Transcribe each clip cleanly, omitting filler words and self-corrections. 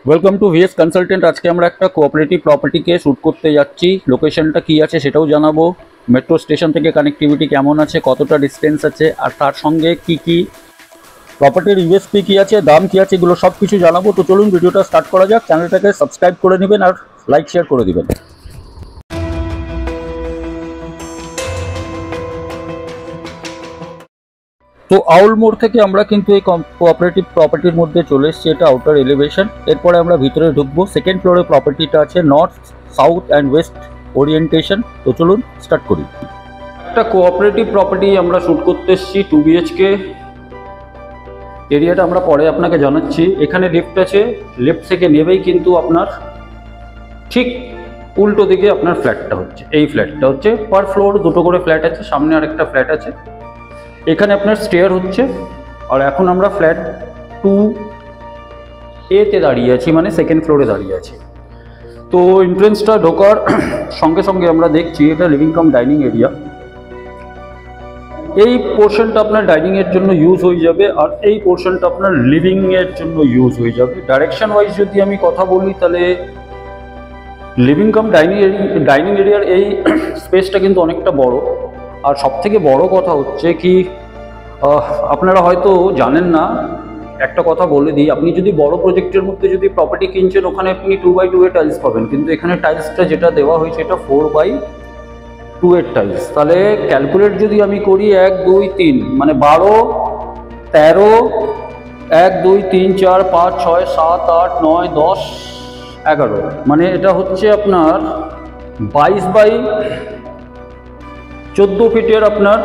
Welcome to VS consultant. আজকে আমরা একটা কোঅপারেটিভ প্রপার্টিকে শ্যুট করতে যাচ্ছি। লোকেশনটা কী আছে সেটাও জানাবো, মেট্রো স্টেশন থেকে কানেক্টিভিটি কেমন আছে, কতটা ডিস্টেন্স আছে, আর তার সঙ্গে কি কি প্রপার্টির ইউএসপি কী আছে, দাম কী আছে, এগুলো সব কিছু জানাবো। তো চলুন ভিডিওটা স্টার্ট করা যাক। চ্যানেলটাকে সাবস্ক্রাইব করে নেবেন আর লাইক শেয়ার করে দেবেন। তো আউল মোড় থেকে আমরা কিন্তু এই কোঅপারেটিভ প্রপার্টির মধ্যে চলে এসেছি। এটা আউটার এলিভেশন। এরপরে আমরা ভিতরে ঢুকবো। সেকেন্ড ফ্লোরে প্রপার্টিটা আছে, north south and West orientation. তো চলুন স্টার্ট করি। একটা কোঅপারেটিভ প্রপার্টি আমরা শ্যুট করতে এসেছি, 2 BHK। এরিয়াটা আমরা পরে আপনাকে জানাচ্ছি। এখানে লিফট আছে, লিফট থেকে নেবেই কিন্তু আপনার ঠিক উল্টো দিকে আপনার ফ্ল্যাটটা হচ্ছে। এই ফ্ল্যাটটা হচ্ছে পার ফ্লোর 2টো করে ফ্ল্যাট আছে, সামনে আরেকটা ফ্ল্যাট আছে। এখানে আপনার স্টেয়ার হচ্ছে। আর এখন আমরা ফ্ল্যাট 2A-তে দাঁড়িয়ে আছি, মানে সেকেন্ড ফ্লোরে দাঁড়িয়ে আছি। তো এন্ট্রেন্সটা ঢোকার সঙ্গে সঙ্গে আমরা দেখছি এটা লিভিং কাম ডাইনিং এরিয়া। এই পোর্শনটা আপনার ডাইনিংয়ের জন্য ইউজ হয়ে যাবে, আর এই পোর্শনটা আপনার লিভিংয়ের জন্য ইউজ হয়ে যাবে। ডাইরেকশন ওয়াইজ যদি আমি কথা বলি, তাহলে লিভিং কাম ডাইনিং এরিয়ার এই স্পেসটা কিন্তু অনেকটা বড়। আর সবথেকে বড় কথা হচ্ছে কি, আপনারা হয়তো জানেন না, একটা কথা বলে দিই। আপনি যদি বড় প্রজেক্টের মধ্যে যদি প্রপার্টি কিনছেন, ওখানে আপনি 2x2 এর টাইলস পাবেন, কিন্তু এখানে টাইলসটা যেটা দেওয়া হয়েছে এটা 4x2 এর টাইলস। তাহলে ক্যালকুলেট যদি আমি করি 1 2 3 মানে 12 13 1 2 3 4 5 6 7 8 9 10 11, মানে এটা হচ্ছে আপনার 22x14 ফিটের আপনার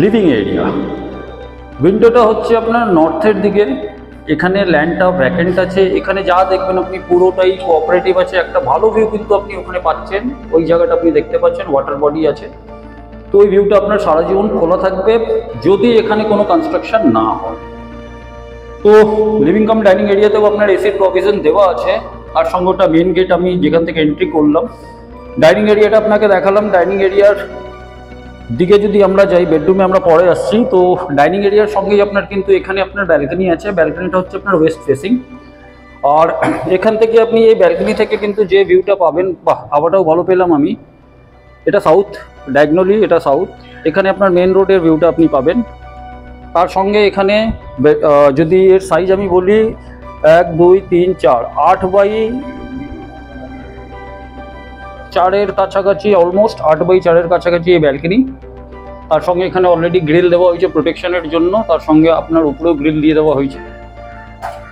লিভিং এরিয়া। উইন্ডোটা হচ্ছে আপনার নর্থের দিকে। এখানে ল্যান্ডটা ভ্যাকেন্ট আছে। এখানে যা দেখবেন আপনি পুরোটাই কোঅপারেটিভ আছে। একটা ভালো ভিউ কিন্তু আপনি ওখানে পাচ্ছেন। ওই জায়গাটা আপনি দেখতে পাচ্ছেন, ওয়াটার বডি আছে। তো ওই ভিউটা আপনার সারা জীবন খোলা থাকবে যদি এখানে কোনো কনস্ট্রাকশন না হয়। তো লিভিং কাম ডাইনিং এরিয়াতেও আপনার এসির প্রভিশন দেওয়া আছে। আর সঙ্গে ওটা মেন গেট, আমি যেখান থেকে এন্ট্রি করলাম। ডাইনিং এরিয়াটা আপনাকে দেখালাম। ডাইনিং এরিয়ার দিকে যদি আমরা যাই, বেডরুমে আমরা পরে আসছি। তো ডাইনিং এরিয়ার সঙ্গেই আপনার কিন্তু এখানে আপনার ব্যালকনি আছে। ব্যালকনিটা হচ্ছে আপনার ওয়েস্ট ফেসিং। আর এখান থেকে আপনি এই ব্যালকনি থেকে কিন্তু যে ভিউটা পাবেন, বাহ, হাওয়াটাও ভালো পেলাম আমি। এটা সাউথ, ডায়াগনোলি এটা সাউথ। এখানে আপনার মেন রোডের ভিউটা আপনি পাবেন। তার সঙ্গে এখানে যদি এর সাইজ আমি বলি 1 2 3 4 8x4 এর কাছাকাছি, অলমোস্ট 8x4 এর কাছাকাছি এই ব্যালকনি। তার সঙ্গে এখানে অলরেডি গ্রিল দেওয়া হয়েছে প্রোটেকশনের জন্য। তার সঙ্গে আপনার উপরেও গ্রিল দিয়ে দেওয়া হয়েছে।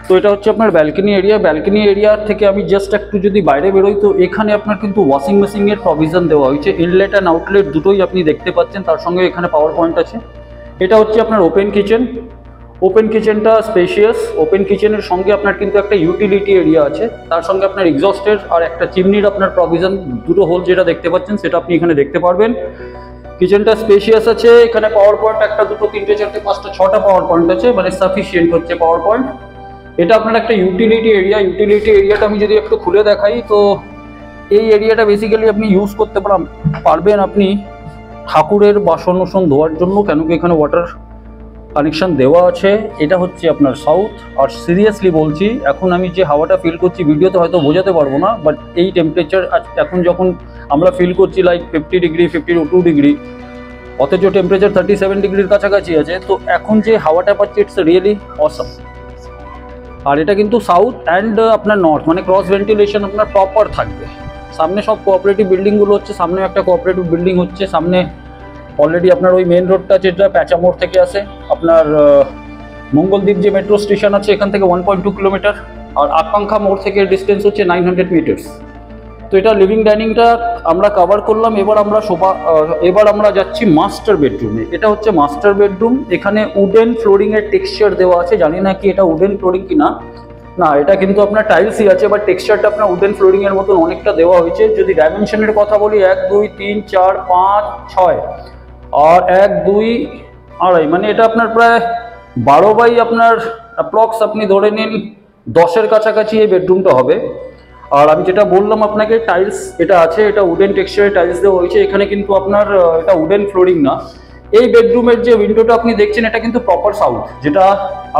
তো এটা হচ্ছে আপনার ব্যালকনি এরিয়া। ব্যালকনি এরিয়া থেকে আমি জাস্ট একটু যদি বাইরে বেরোই, তো এখানে আপনার কিন্তু ওয়াশিং মেশিনের প্রভিশন দেওয়া হয়েছে। ইনলেট অ্যান্ড আউটলেট দুটোই আপনি দেখতে পাচ্ছেন। তার সঙ্গে এখানে পাওয়ার পয়েন্ট আছে। এটা হচ্ছে আপনার ওপেন কিচেন। ওপেন কিচেনটা স্পেশিয়াস। ওপেন কিচেনের সঙ্গে আপনার কিন্তু একটা ইউটিলিটি এরিয়া আছে। তার সঙ্গে আপনার এক্সস্টের আর একটা চিমনির আপনার প্রভিশন, দুটো হোল যেটা দেখতে পাচ্ছেন সেটা আপনি এখানে দেখতে পারবেন। কিচেনটা স্পেশিয়াস আছে। এখানে পাওয়ার পয়েন্ট 1 2 3 4 5 6টা পাওয়ার পয়েন্ট আছে, মানে সাফিসিয়েন্ট হচ্ছে পাওয়ার পয়েন্ট। এটা আপনার একটা ইউটিলিটি এরিয়া। ইউটিলিটি এরিয়াটা আমি যদি একটু খুলে দেখাই, তো এই এরিয়াটা বেসিক্যালি আপনি ইউজ করতে পারবেন আপনি ঠাকুরের বাসন ধোয়ার জন্য, কেন কি এখানে ওয়াটার কানেকশন দেওয়া আছে। এটা হচ্ছে আপনার সাউথ। আর সিরিয়াসলি বলছি, এখন আমি যে হাওয়াটা ফিল করছি ভিডিওতে হয়তো বোঝাতে পারবো না, বাট এই টেম্পারেচার এখন যখন আমরা ফিল করছি লাইক 50 ডিগ্রি 52 ডিগ্রি, অথচ টেম্পারেচার 37 ডিগ্রির কাছাকাছি আছে। তো এখন যে হাওয়াটা পাচ্ছি, ইটস রিয়েলি অসাম। আর এটা কিন্তু সাউথ অ্যান্ড আপনার নর্থ, মানে ক্রস ভেন্টিলেশন আপনার প্রপার থাকবে। সামনে সব কোঅপারেটিভ বিল্ডিংগুলো হচ্ছে। সামনে একটা কোঅপারেটিভ বিল্ডিং হচ্ছে। সামনে অলরেডি আপনার ওই মেন রোডটা যেটা প্যাঁচা মোড় থেকে আসে, আপনার মঙ্গলদ্বীপ যে মেট্রো স্টেশন আছে এখান থেকে 1.2 কিলোমিটার। আর আকাঙ্ক্ষা মোড় থেকে ডিস্টেন্স হচ্ছে 900 মিটার্স। তো এটা লিভিং ডাইনিংটা আমরা কভার করলাম। এবার আমরা যাচ্ছি মাস্টার বেডরুমে। এটা হচ্ছে মাস্টার বেডরুম। এখানে উডেন ফ্লোরিং এর টেক্সচার দেওয়া আছে। জানি না কি এটা উডেন ফ্লোরিং কিনা। না, এটা কিন্তু আপনার টাইলসই আছে, বাট টেক্সচারটা আপনার উডেন ফ্লোরিং এর মতন অনেকটা দেওয়া হয়েছে। যদি ডাইমেনশনের কথা বলি, 1 2 3 4 5 6 আর 1 2 আড়াই, মানে এটা আপনার প্রায় 12 বাই আপনার অ্যাপ্রক্স আপনি ধরে নিন 10-এর কাছাকাছি এই বেডরুমটা হবে। আর আমি যেটা বললাম আপনাকে, টাইলস এটা আছে, এটা উডেন টেক্সচারের টাইলস দেওয়া হয়েছে। এখানে কিন্তু আপনার এটা উডেন ফ্লোরিং না, এই বেডরুমের যে উইন্ডোটা আপনি দেখছেন এটা কিন্তু প্রপার সাউথ, যেটা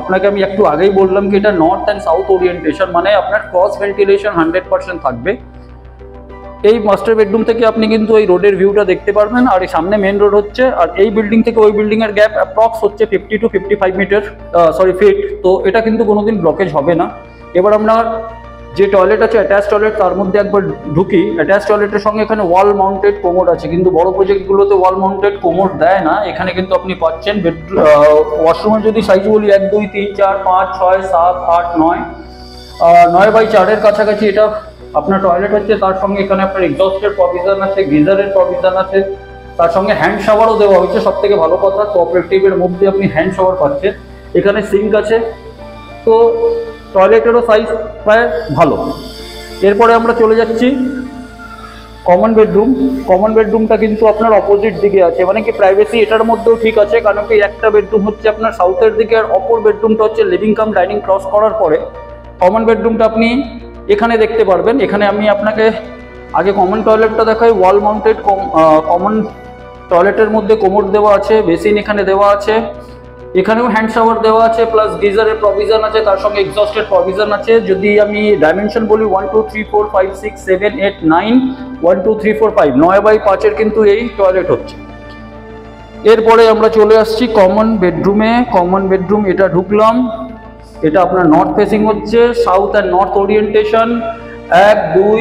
আপনাকে আমি একটু আগেই বললাম কি এটা নর্থ অ্যান্ড সাউথ ওরিয়েন্টেশন, মানে আপনার ক্রস ভেন্টিলেশন 100% থাকবে। এই মাস্টার বেডরুম থেকে আপনি কিন্তু এই রোডের ভিউটা দেখতে পারবেন, আর এই সামনে মেন রোড হচ্ছে, আর এই বিল্ডিং থেকে ওই বিল্ডিং এর গ্যাপ অ্যাপ্রক্স হচ্ছে 50 to 55 মিটার ফিট। তো এটা কিন্তু কোনোদিন ব্লকেজ হবে না। এবার আমরা যে টয়লেট আছে অ্যাটাচ টয়লেট, তার মধ্যে একবার ঢুকি। অ্যাটাচ টয়লেটের সঙ্গে এখানে ওয়াল মাউন্টেড কোমোড আছে, কিন্তু বড় প্রজেক্টগুলোতে ওয়াল মাউন্টেড কোমোড দেয় না, এখানে কিন্তু আপনি পাচ্ছেন। ওয়াশরুমের যদি সাইজ বলি 1 2 3 4 5 6 7 8 9 9x4 কাছাকাছি এটা আপনার টয়লেট হচ্ছে। তার সঙ্গে এখানে আপনার এক্সস্টের প্রভিশন আছে, গিজারের প্রভিশন আছে, তার সঙ্গে হ্যান্ড শাওয়ারও দেওয়া হয়েছে। সব থেকে ভালো কথা, কোঅপারেটিভের মধ্যে আপনি হ্যান্ড শাওয়ার পাচ্ছেন। এখানে সিঙ্ক আছে, তো টয়লেটেরও সাইজ প্রায় ভালো। এরপরে আমরা চলে যাচ্ছি কমন বেডরুম। কমন বেডরুমটা কিন্তু আপনার অপোজিট দিকে আছে, মানে কি প্রাইভেসি এটার মধ্যেও ঠিক আছে, কারণ কি একটা বেডরুম হচ্ছে আপনার সাউথের দিকে, আর অপর বেডরুমটা হচ্ছে লিভিং কাম ডাইনিং ক্রস করার পরে। কমন বেডরুমটা আপনি এখানে দেখতে পারবেন। এখানে আমি আপনাকে আগে কমন টয়লেটটা দেখাই। ওয়াল মাউন্টেড কমন টয়লেটের মধ্যে কোমোড দেওয়া আছে, বেসিন এখানে দেওয়া আছে, এখানেও হ্যান্ড শাওয়ার দেওয়া আছে, প্লাস গিজারের প্রভিশন আছে, তার সঙ্গে এক্সস্টের প্রভিশন আছে। যদি আমি ডাইমেনশন বলি 1 2 3 4 5 6 7 8 9 1 2 3 4 5 9x5 কিন্তু এই টয়লেট হচ্ছে। এরপরে আমরা চলে আসছি কমন বেডরুমে। কমন বেডরুম এটা ঢুকলাম, এটা আপনার নর্থ ফেসিং হচ্ছে, সাউথ অ্যান্ড নর্থ ওরিয়েন্টেশন। 1 2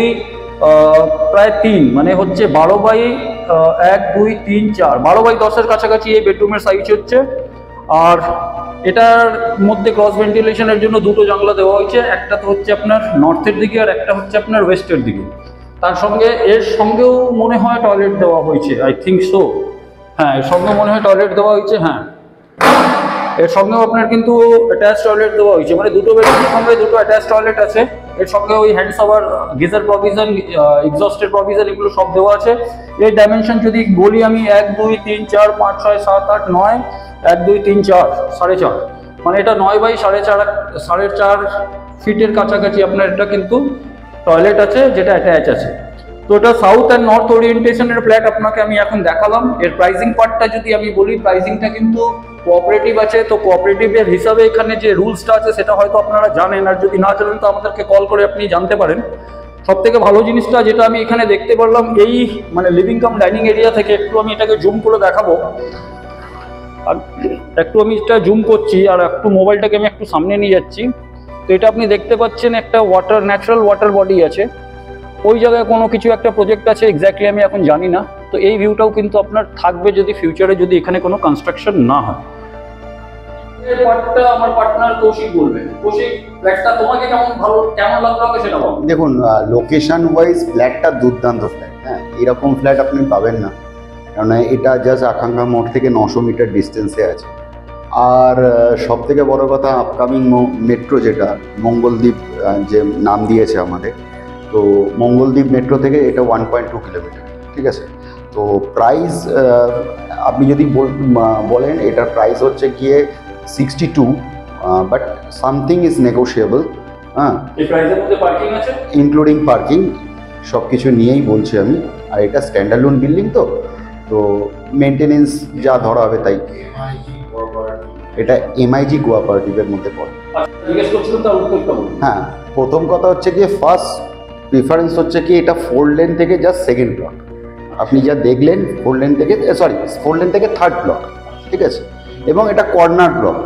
প্রায় 3, মানে হচ্ছে 12x1 2 3 4 12x10 কাছাকাছি এই বেডরুমের সাইজ হচ্ছে। আর এটার মধ্যে ক্রস ভেন্টিলেশনের জন্য দুটো জানলা দেওয়া হয়েছে, একটা তো হচ্ছে আপনার নর্থের দিকে আর একটা হচ্ছে আপনার ওয়েস্টের দিকে। তার সঙ্গে এর সঙ্গেও মনে হয় টয়লেট দেওয়া হয়েছে, আই থিঙ্ক সো। হ্যাঁ, এর সঙ্গে মনে হয় টয়লেট দেওয়া হয়েছে। হ্যাঁ, এর সঙ্গেও আপনার কিন্তু অ্যাটাচ টয়লেট দেওয়া হয়েছে, মানে দুটো বেডরুমের সঙ্গে দুটো অ্যাটাচ টয়লেট আছে। এর সঙ্গে ওই hand shower, geyser provision, exhaust provision এগুলো সব দেওয়া আছে। এর ডাইমেনশন যদি বলি আমি 1 2 3 4 5 6 7 8 9 1 2 3 4 4.5, মানে এটা 9x4.5 ফিটের কাছাকাছি আপনার এটা কিন্তু টয়লেট আছে, যেটা অ্যাটাচ আছে। তো এটা সাউথ অ্যান্ড নর্থ ওরিয়েন্টেশনের ফ্ল্যাট আপনাকে আমি এখন দেখালাম। এর প্রাইসিং পার্টটা যদি আমি বলি, প্রাইসিংটা কিন্তু কোঅপারেটিভ আছে। তো কোঅপারেটিভের হিসাবে এখানে যে রুলসটা আছে সেটা হয়তো আপনারা জানেন, আর যদি না জানেন তো আমাদেরকে কল করে আপনি জানতে পারেন। সব থেকে ভালো জিনিসটা যেটা আমি এখানে দেখতে পারলাম, এই মানে লিভিং কাম ডাইনিং এরিয়া থেকে একটু আমি এটাকে জুম করে দেখাবো। আর একটু আমি এটা জুম করছি, আর একটু মোবাইলটাকে আমি একটু সামনে নিয়ে যাচ্ছি। তো এটা আপনি দেখতে পাচ্ছেন একটা ন্যাচারাল ওয়াটার বডি আছে, ওই জায়গায় কোনো কিছু একটা প্রজেক্ট আছে, এক্স্যাক্টলি আমি এখন জানি না। তো এই ভিউটাও কিন্তু আপনার থাকবে যদি ফিউচারে যদি এখানে কোনো কনস্ট্রাকশন না হয়। এর পার্টটা আমার পার্টনার কৌশিক বলবে। কৌশিক, ফ্ল্যাটটা তোমাকে কেমন লাগলো সেটা বলো। দেখুন, লোকেশন ওয়াইজ ফ্ল্যাটটা দুর্দান্ত ফ্ল্যাট। হ্যাঁ, এরকম ফ্ল্যাট আপনি পাবেন না, কারণ এটা জাস্ট আকাঙ্ক্ষা মোড় থেকে 900 মিটার ডিস্টেন্সে আছে। আর সব থেকে বড় কথা, আপকামিং মেট্রো যেটা মঙ্গলদ্বীপ যে নাম দিয়েছে আমাদের, তো মঙ্গলদ্বীপ মেট্রো থেকে এটা 1.2 কিলোমিটার। ঠিক আছে, তো প্রাইস আপনি যদি বলেন এটার প্রাইস হচ্ছে গিয়ে 62, বাট সামথিং ইজ নেগোশিয়েবল। হ্যাঁ, ইনক্লুডিং পার্কিং সব কিছু নিয়েই বলছি আমি। আর এটা স্ট্যান্ডার্লোন বিল্ডিং, তো মেনটেনেন্স যা ধরা হবে তাই। এটা এমআইজি কোঅপারেটিভের মধ্যে পড়ে। হ্যাঁ, প্রথম কথা হচ্ছে কি, ফার্স্ট প্রিফারেন্স হচ্ছে কি এটা 4 লেন থেকে জাস্ট সেকেন্ড প্লট। আপনি যা দেখলেন 4 লেন থেকে থার্ড প্লট। ঠিক আছে, এবং এটা কর্নার ব্লক,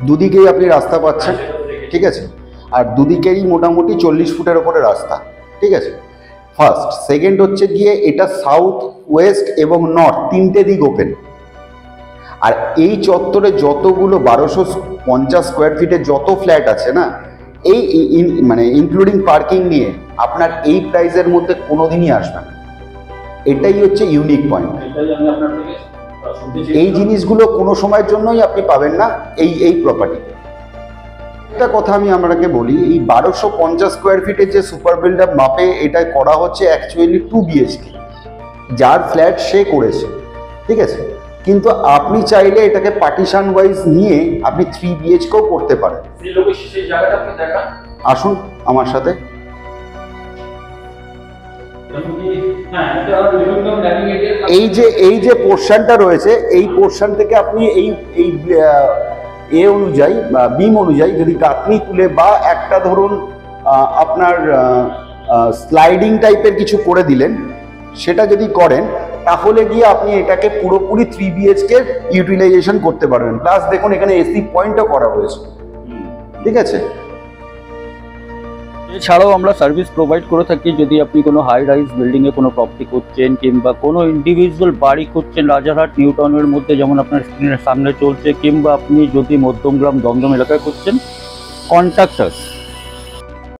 দুদিকেই আপনি রাস্তা পাচ্ছেন। ঠিক আছে, আর দুদিকেরই মোটামুটি 40 ফুটের ওপরে রাস্তা। ঠিক আছে, ফার্স্ট। সেকেন্ড হচ্ছে গিয়ে এটা সাউথ, ওয়েস্ট এবং নর্থ তিনটে দিক ওপেন। আর এই চত্বরে যতগুলো 1250 স্কোয়ার ফিটের যত ফ্ল্যাট আছে না, এই মানে ইনক্লুডিং পার্কিং নিয়ে আপনার এই প্রাইসের মধ্যে কোনোদিনই আসবে না। এটাই হচ্ছে ইউনিক পয়েন্ট। এই জিনিসগুলো কোনো সময়ের জন্যই আপনি পাবেন না এই প্রপার্টিতে। একটা কথা আমি আপনাকে বলি, এই 1250 স্কোয়ার ফিটের যে সুপার বিল্ডার মাপে এটা করা হচ্ছে অ্যাকচুয়ালি 2 BHK, যার ফ্ল্যাট সে করেছে। ঠিক আছে, কিন্তু আপনি চাইলে এটাকে পার্টিশন ওয়াইজ নিয়ে আপনি 3 BHKও করতে পারেন। আসুন আমার সাথে। এই যে পোর্শনটা রয়েছে, এই পোর্শন থেকে আপনি এই এ অনুযায়ী বা বিম অনুযায়ী যদি গাঁথনি তুলে বা একটা ধরুন আপনার স্লাইডিং টাইপের কিছু করে দিলেন, সেটা যদি করেন তাহলে গিয়ে আপনি এটাকে পুরোপুরি 3 BHK ইউটিলাইজেশন করতে পারবেন। প্লাস দেখুন এখানে এসি পয়েন্টও করা হয়েছে, ঠিক আছে। এছাড়াও আমরা সার্ভিস প্রোভাইড করে থাকি যদি আপনি কোনো হাই রাইজ বিল্ডিংয়ে কোনো প্রপার্টি করছেন কিংবা কোনো ইন্ডিভিজুয়াল বাড়ি করছেন রাজারহাট নিউ টাউনের মধ্যে, যেমন আপনার স্ক্রিনের সামনে চলছে, কিংবা আপনি যদি মধ্যমগ্রাম দমদম এলাকায় করছেন, কন্ট্যাক্ট আস।